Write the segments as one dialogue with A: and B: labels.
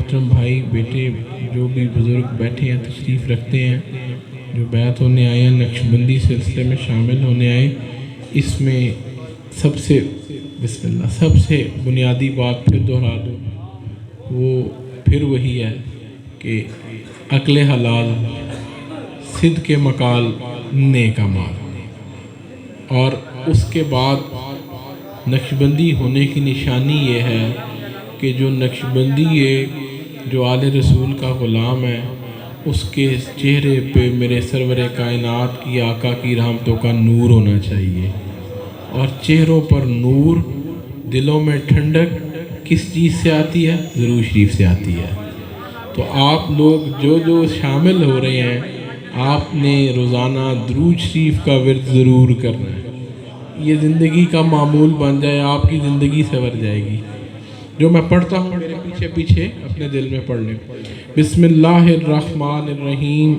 A: محترم بھائی بیٹے جو بھی بزرگ بیٹھے ہیں تشریف رکھتے ہیں، جو بیعت ہونے آئے ہیں، نقشبندی سلسلے میں شامل ہونے آئے، اس میں سب سے بسم اللہ سب سے بنیادی بات پھر دہرا دوں، وہ پھر وہی ہے کہ عقل حلال، صدق مقال، نیک اعمال، اور اس کے بعد نقشبندی ہونے کی نشانی یہ ہے کہ جو نقشبندی ہے، جو آل رسول کا غلام ہے، اس کے چہرے پہ میرے سرور کائنات کی آقا کی رحمتوں کا نور ہونا چاہیے، اور چہروں پر نور، دلوں میں ٹھنڈک کس چیز سے آتی ہے؟ درود شریف سے آتی ہے۔ تو آپ لوگ جو شامل ہو رہے ہیں، آپ نے روزانہ درود شریف کا ورد ضرور کرنا ہے۔ یہ زندگی کا معمول بن جائے، آپ کی زندگی سنور جائے گی۔ جو میں پڑھتا ہوں میرے پیچھے پیچھے اپنے دل میں پڑھ لیں۔ بسم اللہ الرحمن الرحیم،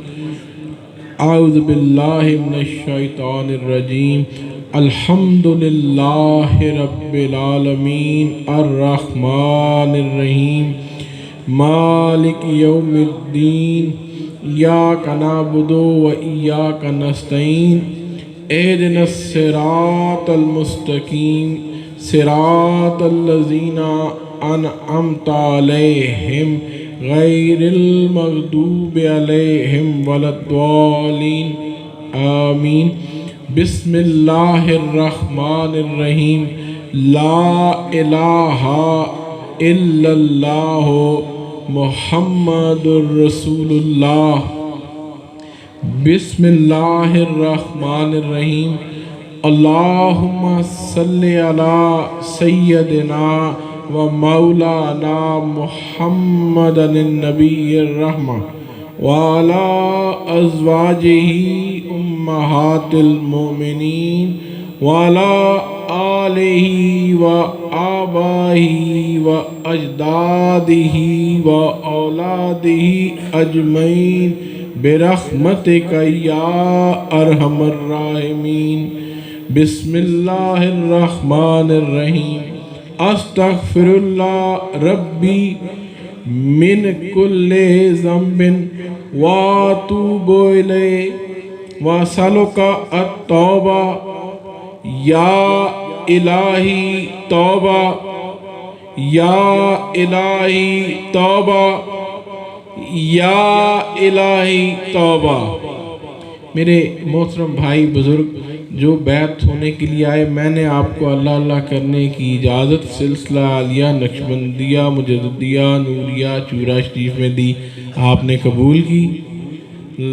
A: اعوذ باللہ من الشیطان الرجیم، الحمدللہ رب العالمین، الرحمن الرحیم، مالک یوم الدین، ایاک نعبد و ایاک نستعین، اہدنا الصراط المستقیم، صراط الذین انعمت علیہم غیر المغضوب علیہم ولا الضالین، آمین۔ بسم اللہ الرحمن الرحیم، لا الہ الا اللہ محمد الرسول اللہ۔ بسم اللہ الرحمن الرحیم، اللہم صلی علی سیدنا و مولانا محمد النبی الرحمہ وعلی ازواجہ امہات المؤمنین وعلی آلہ و آبائہ و اجدادہ و اولادہ اجمعین برحمتک یا ارحم الراحمین۔ بسم اللہ الرحمن الرحیم، استغفر اللہ ربی من کل ذنب واتوب الیہ واسألک التوبہ، یا الہی توبہ، یا الہی توبہ، یا الہی توبہ۔ میرے محترم بھائی بزرگ جو بیعت ہونے کے لیے آئے، میں نے آپ کو اللہ اللہ کرنے کی اجازت سلسلہ عالیہ نقشبندیہ مجددیہ نوریہ چورا شریف میں دی، آپ نے قبول کی۔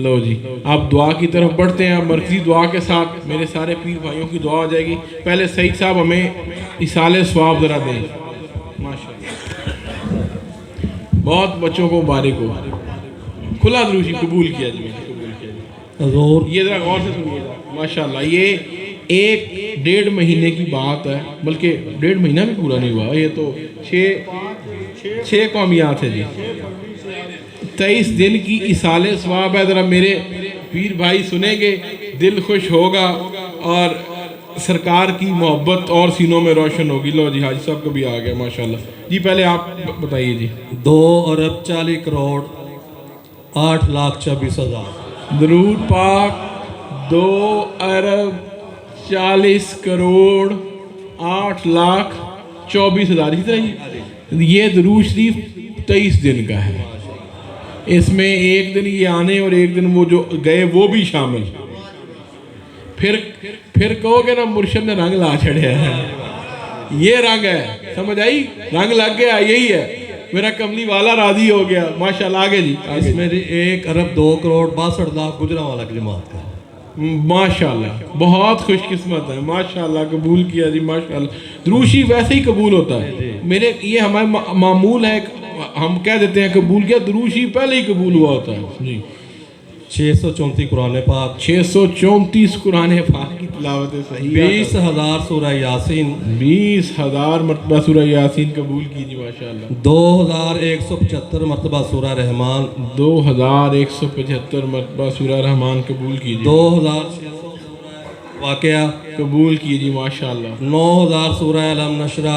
A: لو جی، آپ دعا کی طرف بڑھتے ہیں۔ مرکزی دعا کے ساتھ میرے سارے پیر بھائیوں کی دعا ہو جائے گی۔ پہلے سعید صاحب ہمیں ایصال ثواب ذرا دیں۔ ماشاءاللہ، بہت بچوں کو مبارک ہو۔ کھلا دروشی قبول کیا جی، قبول کیا جی۔ یہ ذرا غور سے سنیے گا۔ ماشاءاللہ، یہ 1-1.5 مہینے کی بات ہے، بلکہ 1.5 مہینہ بھی پورا نہیں ہوا، یہ تو 6 قومیات ہے جی۔ 23 دن کی ایصال ثواب ہے۔ ذرا میرے پیر بھائی سنیں گے، دل خوش ہوگا اور سرکار کی محبت اور سینوں میں روشن ہوگی۔ لو جی، حاجی صاحب کو بھی آ گیا ماشاءاللہ جی۔ پہلے آپ بتائیے جی۔
B: 2 ارب 40 کروڑ 8 لاکھ 24 ہزار۔
A: درود پاک 2 ارب 40 کروڑ 8 لاکھ 24 ہزار۔ اسی طرح یہ درود شریف 23 دن کا ہے، اس میں 1 دن یہ آنے اور 1 دن وہ جو گئے وہ بھی شامل۔ پھر کہو گے نا مرشد نے رنگ لا چھڑیا ہے، یہ رنگ ہے، سمجھ آئی؟ رنگ لگ گیا، یہی ہے، میرا کملی والا راضی ہو گیا ماشاءاللہ۔ آگے جی،
B: اس میں 1 ارب 2 کروڑ 62 لاکھ گجرانوالہ کی جماعت کا۔
A: ماشاءاللہ، بہت خوش قسمت ہے ماشاءاللہ، قبول کیا جی ماشاءاللہ۔ دروشی ویسے ہی قبول ہوتا ہے، میرے یہ ہمارے معمول ہے، ہم کہہ دیتے ہیں قبول کیا، دروشی پہلے ہی قبول ہوا ہوتا ہے جی۔
B: 634 قرآن پاک،
A: 634 قرآن پاک کی تلاوت صحیح،
B: 20,000 سورہ یاسین،
A: 20,000 مرتبہ سورہ یاسین قبول کیجیے ماشاءاللہ،
B: 2,175 مرتبہ سورہ رحمان،
A: 2,175 مرتبہ سورہ رحمان قبول کیجیے،
B: 2,600 سورہ واقعہ
A: قبول کیجیے ماشاءاللہ،
B: 9,000 سورہ علم نشرہ،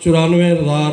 B: 94,000।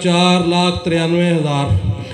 B: 4,93,000।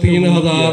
B: 3,000।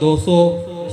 B: 200।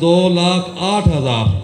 B: 2,08,000।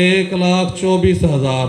B: 1,24,000।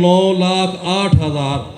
B: 9,08,000।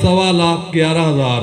B: 2,11,000।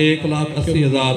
B: 1,80,000।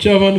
A: 54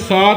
A: 7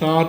A: 7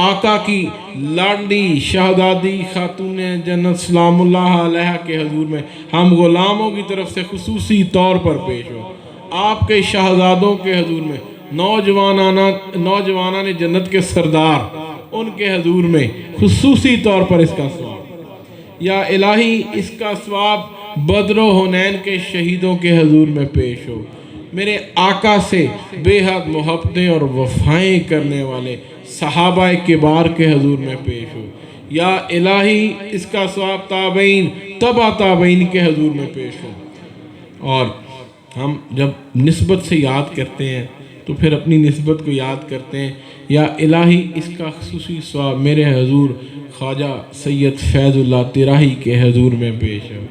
A: آقا کی لاڈلی شہزادی خاتون جنت سلام اللہ علیہ کے حضور میں ہم غلاموں کی طرف سے خصوصی طور پر پیش ہو، آپ کے شہزادوں کے حضور میں، نوجوانان جنت کے سردار ان کے حضور میں خصوصی طور پر اس کا ثواب، یا الہی اس کا ثواب بدر و حنین کے شہیدوں کے حضور میں پیش ہو، میرے آقا سے بے حد محبتیں اور وفائیں کرنے والے صحابہ کبار کے حضور میں پیش ہو، یا الہی اس کا ثواب تابعین تبع تابعین کے حضور میں پیش ہو۔ اور ہم جب نسبت سے یاد کرتے ہیں تو پھر اپنی نسبت کو یاد کرتے ہیں، یا الہی اس کا خصوصی ثواب میرے حضور خواجہ سید فیض اللہ تراہی کے حضور میں پیش ہو،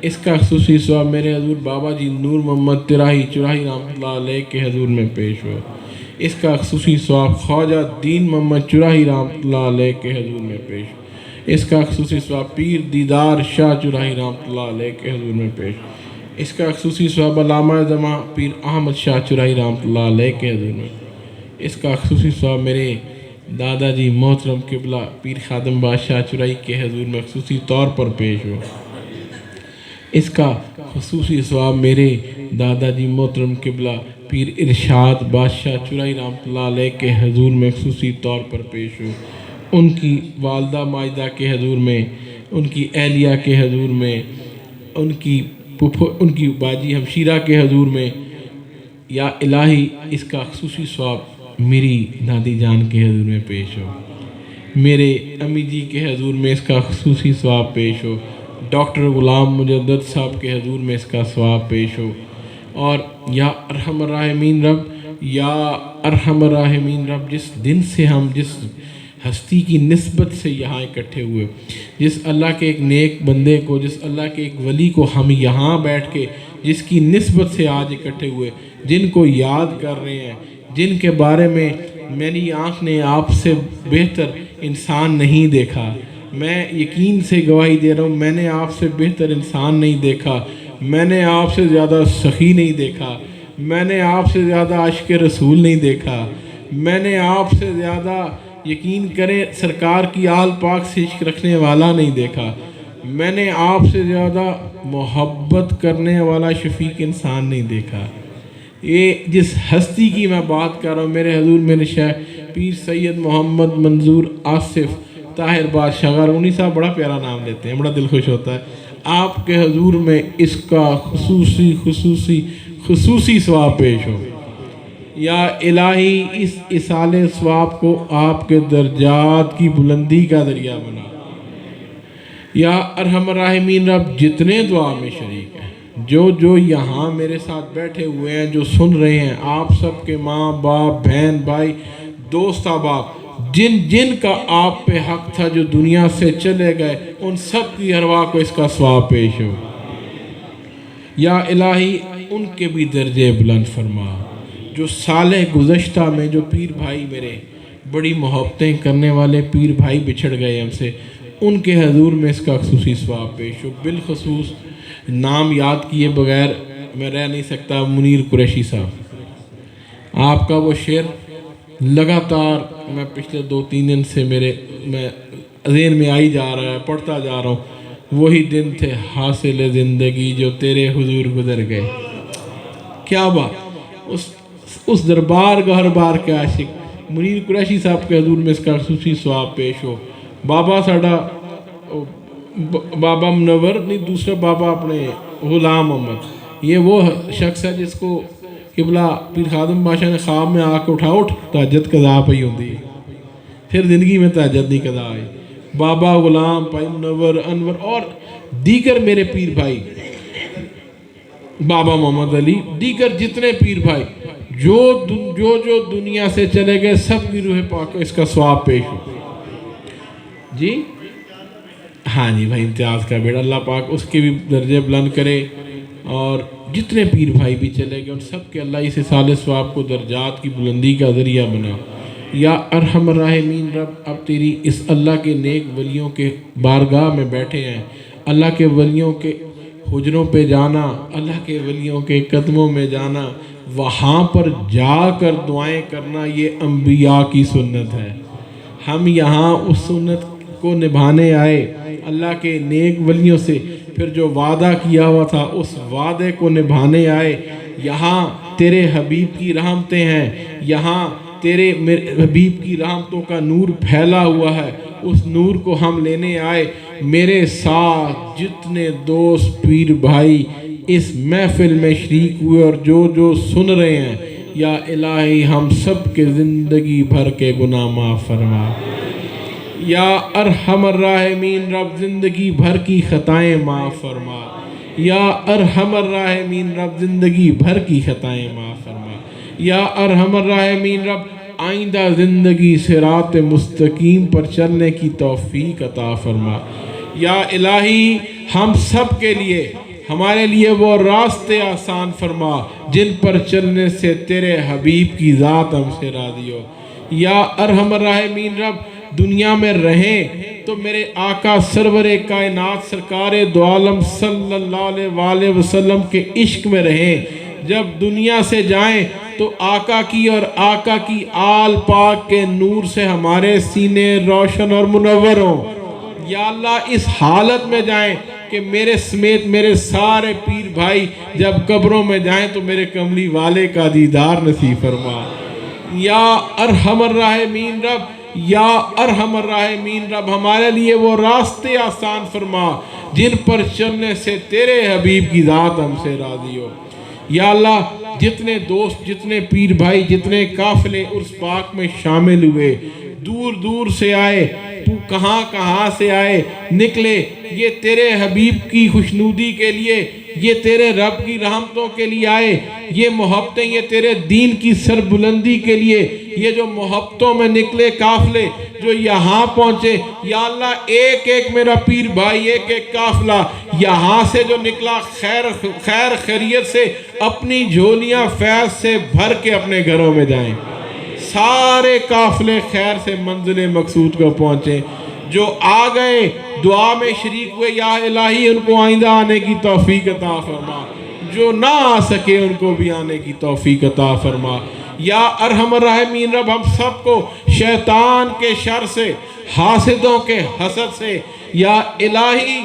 A: اس کا خصوصی ثواب میرے حضور بابا جی نور محمد تراہی چراہی رحمۃ اللہ علیہ کے حضور میں پیش ہو، اس کا خصوصی ثواب خواجہ دین محمد چراہی رحمۃ اللہ علیہ کے حضور میں پیش ہو، اس کا خصوصی ثواب پیر دیدار شاہ چراہی رحمۃ اللہ علیہ کے حضور میں پیش ہو، اس کا خصوصی ثواب علامہ زماں پیر احمد شاہ چراہی رحمۃ اللہ علیہ کے حضور میں، اس کا خصوصی ثواب میرے دادا جی محترم قبلہ پیر خادم بادشاہ چرائی کے حضور میں خصوصی طور پر پیش ہو، اس کا خصوصی ثواب میرے دادا جی محترم قبلہ پیر ارشاد بادشاہ چرائی رحمۃ اللہ علیہ کے حضور میں خصوصی طور پر پیش ہو، ان کی والدہ ماجدہ کے حضور میں، ان کی اہلیہ کے حضور میں، ان کی باجی ہمشیرہ کے حضور میں، یا الہی اس کا خصوصی ثواب میری دادی جان کے حضور میں پیش ہو، میرے امی جی کے حضور میں اس کا خصوصی ثواب پیش ہو، ڈاکٹر غلام مجدد صاحب کے حضور میں اس کا ثواب پیش ہو، اور یا ارحم الراحمین رب، یا ارحم الراحمین رب، جس دن سے ہم جس ہستی کی نسبت سے یہاں اکٹھے ہوئے، جس اللہ کے ایک نیک بندے کو، جس اللہ کے ایک ولی کو ہم یہاں بیٹھ کے جس کی نسبت سے آج اکٹھے ہوئے، جن کو یاد کر رہے ہیں، جن کے بارے میں میری آنکھ نے آپ سے بہتر انسان نہیں دیکھا، میں یقین سے گواہی دے رہا ہوں، میں نے آپ سے بہتر انسان نہیں دیکھا، میں نے آپ سے زیادہ سخی نہیں دیکھا، میں نے آپ سے زیادہ عاشق رسول نہیں دیکھا، میں نے آپ سے زیادہ یقین کریں سرکار کی آل پاک سے عشق رکھنے والا نہیں دیکھا، میں نے آپ سے زیادہ محبت کرنے والا شفیق انسان نہیں دیکھا۔ یہ جس ہستی کی میں بات کر رہا ہوں، میرے حضور میرے شیخ پیر سید محمد منظور آصف طاہر بادشاہ غارونی صاحب بڑا پیارا نام لیتے ہیں، بڑا دل خوش ہوتا ہے، آپ کے حضور میں اس کا خصوصی ثواب پیش ہو، یا الہی اس اصال ثواب کو آپ کے درجات کی بلندی کا ذریعہ بنا، یا ارحم الراحمین رب، جتنے دعا میں شریک ہیں، جو یہاں میرے ساتھ بیٹھے ہوئے ہیں، جو سن رہے ہیں، آپ سب کے ماں باپ بہن بھائی دوست احباب، جن کا آپ پہ حق تھا، جو دنیا سے چلے گئے، ان سب کی ارواح کو اس کا ثواب پیش ہو، یا الہی ان کے بھی درجے بلند فرما، جو سال گزشتہ میں جو پیر بھائی میرے بڑی محبتیں کرنے والے پیر بھائی بچھڑ گئے ہم سے، ان کے حضور میں اس کا خصوصی ثواب پیش ہو۔ بالخصوص نام یاد کیے بغیر میں رہ نہیں سکتا، منیر قریشی صاحب، آپ کا وہ شعر لگاتار میں پچھلے 2-3 دن سے میں ذہن میں آئی جا رہا ہے، پڑھتا جا رہا ہوں، وہی دن تھے حاصل زندگی جو تیرے حضور گزر گئے، کیا بات، اس دربار گہربار کے عاشق منیر قریشی صاحب کے حضور میں اس کا خصوصی ثواب پیش ہو۔ بابا ساڈا بابا منور نہیں، دوسرا بابا اپنے غلام محمد، یہ وہ شخص ہے جس کو قبلہ پیر خادم بادشاہ نے خواب میں آ کے اٹھ تہجد قضا پئی ہوندی، پھر زندگی میں تہجد نہیں قضا آئی۔ بابا غلام، بھائی منور، انور اور دیگر میرے پیر بھائی، بابا محمد علی، دیگر جتنے پیر بھائی جو دنیا سے چلے گئے، سب کی روح پاک کو اس کا ثواب پیش ہو۔ جی ہاں جی بھائی، امتیاز کا بیٹا، اللہ پاک اس کے بھی درجے بلند کرے، اور جتنے پیر بھائی بھی چلے گئے ان سب کے اللہ اس اصال ثواب کو درجات کی بلندی کا ذریعہ بنا، یا ارحم الراحمین رب، اب تیری اس اللہ کے نیک ولیوں کے بارگاہ میں بیٹھے ہیں، اللہ کے ولیوں کے حجروں پہ جانا، اللہ کے ولیوں کے قدموں میں جانا، وہاں پر جا کر دعائیں کرنا یہ انبیاء کی سنت ہے۔ ہم یہاں اس سنت کو نبھانے آئے اللہ کے نیک ولیوں سے، پھر جو وعدہ کیا ہوا تھا اس وعدے کو نبھانے آئے۔ یہاں تیرے حبیب کی رحمتیں ہیں، یہاں تیرے حبیب کی رحمتوں کا نور پھیلا ہوا ہے، اس نور کو ہم لینے آئے۔ میرے ساتھ جتنے دوست پیر بھائی اس محفل میں شریک ہوئے اور جو سن رہے ہیں، یا الہی ہم سب کے زندگی بھر کے گناہ معاف فرما۔ یا ارحم الراحمین رب زندگی بھر کی خطائیں معاف فرما۔ یا ارحم الراحمین رب زندگی بھر کی خطائیں معاف فرما۔ یا ارحم الراحمین رب آئندہ زندگی صراط مستقیم پر چلنے کی توفیق عطا فرما۔ یا الہی ہم سب کے لیے، ہمارے لیے وہ راستے آسان فرما جن پر چلنے سے تیرے حبیب کی ذات ہم سے راضی ہو۔ یا ارحم الراحمین رب دنیا میں رہیں تو میرے آقا سرور کائنات سرکار دو عالم صلی اللہ علیہ وآلہ وسلم کے عشق میں رہیں، جب دنیا سے جائیں تو آقا کی اور آقا کی آل پاک کے نور سے ہمارے سینے روشن اور منور ہوں۔ یا اللہ اس حالت میں جائیں کہ میرے سمیت میرے سارے پیر بھائی جب قبروں میں جائیں تو میرے کملی والے کا دیدار نصیب فرما۔ یا ارحم الراحمین رب، یا ارحم الراحمین رب ہمارے لیے وہ راستے آسان فرما جن پر چلنے سے تیرے حبیب کی ذات ہم سے راضی ہو۔ یا اللہ جتنے دوست، جتنے پیر بھائی، جتنے قافلے عرس پاک میں شامل ہوئے، دور دور سے آئے، تو کہاں کہاں سے آئے نکلے، یہ تیرے حبیب کی خوشنودی کے لیے، یہ تیرے رب کی رحمتوں کے لیے آئے، یہ محبتیں یہ تیرے دین کی سربلندی کے لیے، یہ جو محبتوں میں نکلے قافلے جو یہاں پہنچے۔ یا اللہ ایک ایک میرا پیر بھائی، ایک ایک قافلہ یہاں سے جو نکلا خیر خیریت سے اپنی جھولیاں فیض سے بھر کے اپنے گھروں میں جائیں، سارے قافلے خیر سے منزل مقصود کو پہنچیں۔ جو آ گئے دعا میں شریک ہوئے، یا الہی ان کو آئندہ آنے کی توفیق عطا فرما، جو نہ آ سکے ان کو بھی آنے کی توفیق عطا فرما۔ یا ارحم الراحمین رب ہم سب کو شیطان کے شر سے، حاسدوں کے حسد سے، یا الہی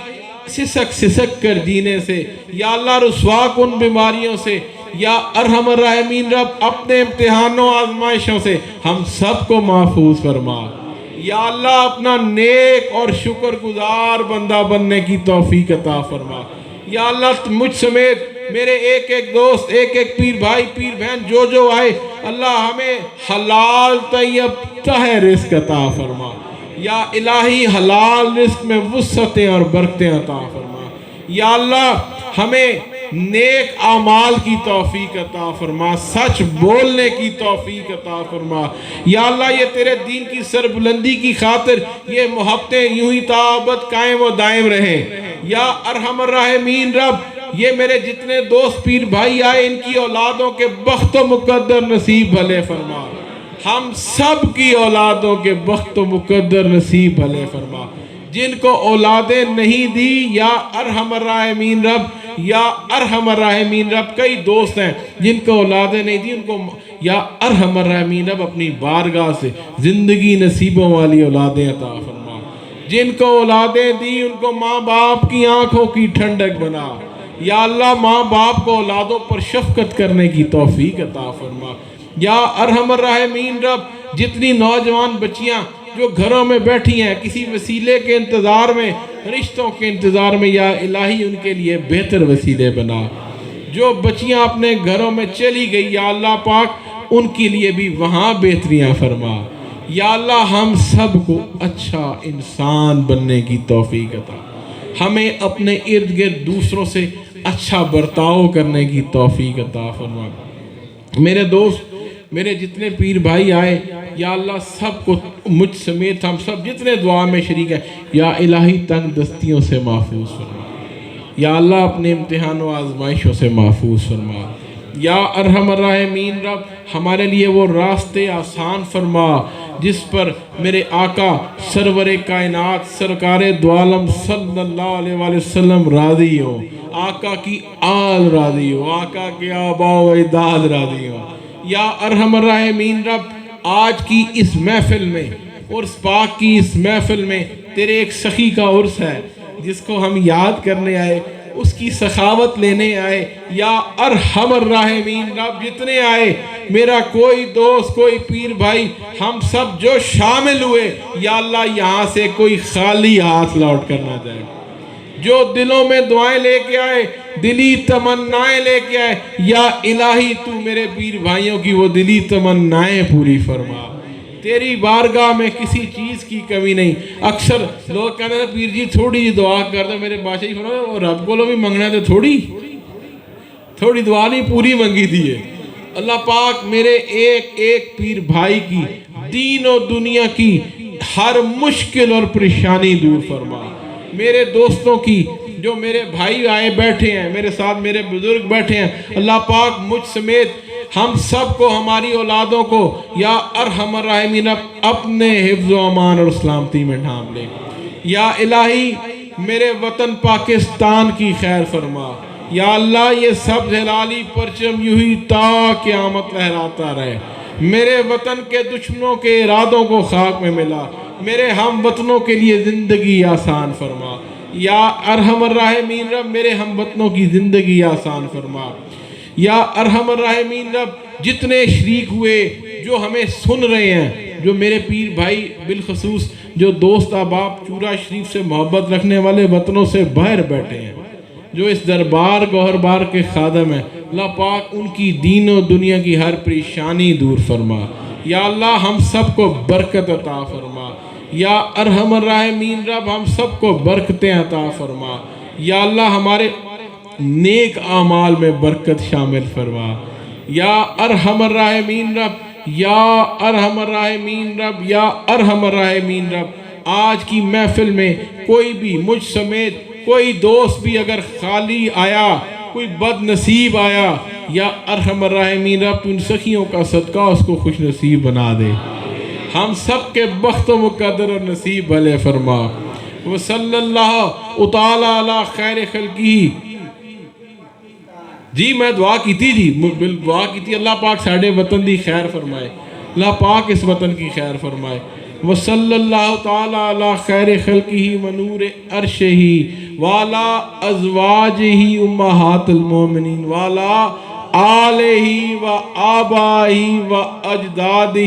A: سسک کر جینے سے، یا اللہ رسوا کن بیماریوں سے، یا ارحم الراحمین رب اپنے امتحانوں آزمائشوں سے ہم سب کو محفوظ فرما۔ یا اللہ اپنا نیک اور شکر گزار بندہ بننے کی توفیق عطا فرما۔ یا اللہ مجھ سمیت میرے ایک ایک دوست، ایک ایک پیر بھائی پیر بہن جو آئے، اللہ ہمیں حلال طیب تہ رزق عطا فرما۔ یا الہی حلال رزق میں وسعتیں اور برکتیں عطا فرما۔ یا اللہ ہمیں نیک اعمال کی توفیق عطا فرما، سچ بولنے کی توفیق عطا فرما۔ یا اللہ یہ تیرے دین کی سربلندی کی خاطر یہ محبتیں یوں ہی تابت قائم و دائم رہیں۔ یا ارحم الراحمین رب یہ میرے جتنے دوست پیر بھائی آئے ان کی اولادوں کے بخت و مقدر نصیب بھلے فرما، ہم سب کی اولادوں کے بخت و مقدر نصیب بھلے فرما۔ جن کو اولادیں نہیں دی یا ارحم الراحمین رب، یا ارحم الراحمین رب کئی دوست ہیں جن کو اولادیں نہیں دی، ان کو یا ارحم الراحمین رب اپنی بارگاہ سے زندگی نصیبوں والی اولادیں عطا فرما۔ جن کو اولادیں دی ان کو ماں باپ کی آنکھوں کی ٹھنڈک بنا۔ یا اللہ ماں باپ کو اولادوں پر شفقت کرنے کی توفیق عطا فرما۔ یا ارحم الراحمین رب جتنی نوجوان بچیاں جو گھروں میں بیٹھی ہیں کسی وسیلے کے انتظار میں، رشتوں کے انتظار میں، یا الہی ان کے لیے بہتر وسیلے بنا۔ جو بچیاں اپنے گھروں میں چلی گئی یا اللہ پاک ان کے لیے بھی وہاں بہتریاں فرما۔ یا اللہ ہم سب کو اچھا انسان بننے کی توفیق عطا، ہمیں اپنے ارد گرد دوسروں سے اچھا برتاؤ کرنے کی توفیق عطا فرما۔ میرے دوست، میرے جتنے پیر بھائی آئے یا اللہ سب کو مجھ سمیت ہم سب جتنے دعا میں شریک ہیں یا الہی تنگ دستیوں سے محفوظ فرما، یا اللہ اپنے امتحان و آزمائشوں سے محفوظ فرما، یا ارحم الراحمین رب ہمارے لیے وہ راستے آسان فرما جس پر میرے آقا سرور کائنات سرکار دو عالم صلی اللہ علیہ وآلہ وسلم راضی ہو، آقا کی آل راضی ہو، آقا کے آباء و اجداد راضی ہو۔ یا ارحم الراحمین رب آج کی اس محفل میں، عرس پاک کی اس محفل میں تیرے ایک سخی کا عرس ہے جس کو ہم یاد کرنے آئے، اس کی سخاوت لینے آئے۔ یا ارحم الراحمین رب جتنے آئے، میرا کوئی دوست کوئی پیر بھائی، ہم سب جو شامل ہوئے، یا اللہ یہاں سے کوئی خالی ہاتھ لوٹ کر نہ جائے۔ جو دلوں میں دعائیں لے کے آئے، دلی تمنائیں لے کے آئے، یا الہی تو میرے پیر بھائیوں کی وہ دلی تمنائیں پوری فرما۔ تیری بارگاہ میں کسی چیز کی کمی نہیں۔ اکثر لوگ کہتے ہیں پیر جی تھوڑی جی دعا کر دو، میرے بادشاہ فرمایا اور رب کو بھی منگنا تو تھوڑی دعا نہیں پوری منگی تھی ہے۔ اللہ پاک میرے ایک ایک پیر بھائی کی دین و دنیا کی ہر مشکل اور پریشانی دور فرما۔ میرے دوستوں کی، جو میرے بھائی آئے بیٹھے ہیں، میرے ساتھ میرے بزرگ بیٹھے ہیں، اللہ پاک مجھ سمیت ہم سب کو، ہماری اولادوں کو یا ارحم الراحمین اپنے حفظ و امان اور سلامتی میں ڈھانپ لے۔ یا الہی میرے وطن پاکستان کی خیر فرما۔ یا اللہ یہ سبز ہلالی پرچم یوں ہی تا قیامت لہراتا رہے۔ میرے وطن کے دشمنوں کے ارادوں کو خاک میں ملا، میرے ہم وطنوں کے لیے زندگی آسان فرما۔ یا ارحم الراحمین رب میرے ہم وطنوں کی زندگی آسان فرما۔ یا ارحم الراحمین رب جتنے شریک ہوئے جو ہمیں سن رہے ہیں، جو میرے پیر بھائی بالخصوص جو دوست احباب چورا شریف سے محبت رکھنے والے وطنوں سے باہر بیٹھے ہیں، جو اس دربار گوہر بار کے خادم ہیں، اللہ پاک ان کی دین و دنیا کی ہر پریشانی دور فرما۔ یا اللہ ہم سب کو برکت عطا فرما۔ یا ارحم الراحمین رب ہم سب کو برکتیں عطا فرما۔ یا اللہ ہمارے نیک اعمال میں برکت شامل فرما۔ یا ارحم الراحمین رب، یا ارحم الراحمین رب، یا ارحم الراحمین رب آج کی محفل میں کوئی بھی مجھ سمیت کوئی دوست بھی اگر خالی آیا، کوئی بد نصیب آیا، یا ارحم الراحمین رب تو ان سخیوں کا صدقہ اس کو خوش نصیب بنا دے، ہم سب کے بخت و مقدر اور نصیب بھلے فرما۔ وصلی اللہ تعالی علی خیر خلقی۔ جی میں دعا کی تھی، دعا کی تھی اللہ پاک ساڑھے وطن دی خیر فرمائے، اللہ پاک اس وطن کی خیر فرمائے۔ وصلی اللہ تعالی علی خیر خلقہ ونور عرشہ وعلی ازواجہ امہات المومنین وعلی آلہ و آبائہ و اجدادہ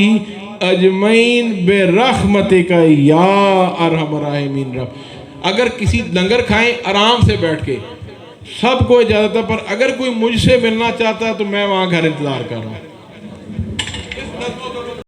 A: اجمعین برحمتک یا ارحم الراحمین رب۔ اگر کسی لنگر کھائیں آرام سے بیٹھ کے، سب کو اجازت ہے، پر اگر کوئی مجھ سے ملنا چاہتا ہے تو میں وہاں گھر انتظار کر رہا ہوں۔